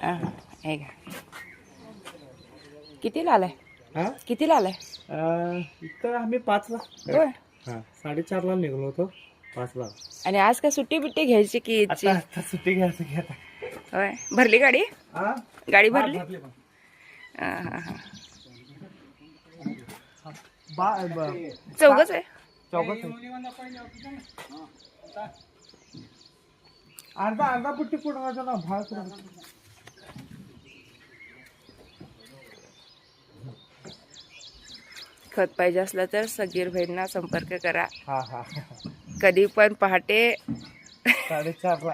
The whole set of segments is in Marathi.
हे घ्या. कितीला आलाय? कितीला आलाय? इथं आम्ही 5ला. होय. 4:30ला निघलो होतो, 5ला. आणि आज काय सुट्टी बिट्टी घ्यायची की ईदची? आता सुट्टी घ्यायचं की आता. होय. भरली गाडी? गाडी भरली? चौघच आहे. अर्धा पुट्टी पुढं ना भाळ. खत पाहिजे असलं तर सगीर भाईंना संपर्क करा. हा. कधी पण पहाटे 4:30ला.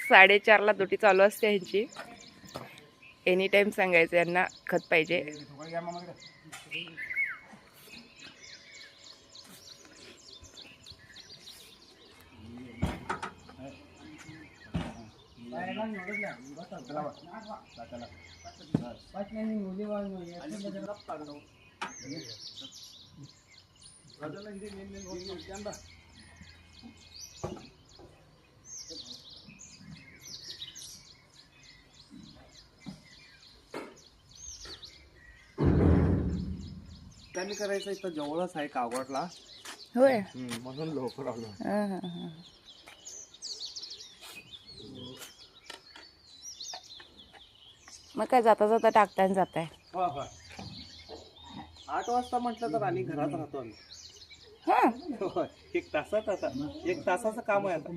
4:30ला दुटी चालू असते ह्यांची. एनी टाइम सांगायचं यांना खत पाहिजे. त्यांनी करायचं इथं जवळच आहे कागवाडला. होय. म्हणून लवकर आलो. मग काय जाता जाता टाकताना जाताय? 8 वाजता म्हटलं तर आणि घरात राहतो आम्ही. हा. 1 तासाचं काम आहे आता.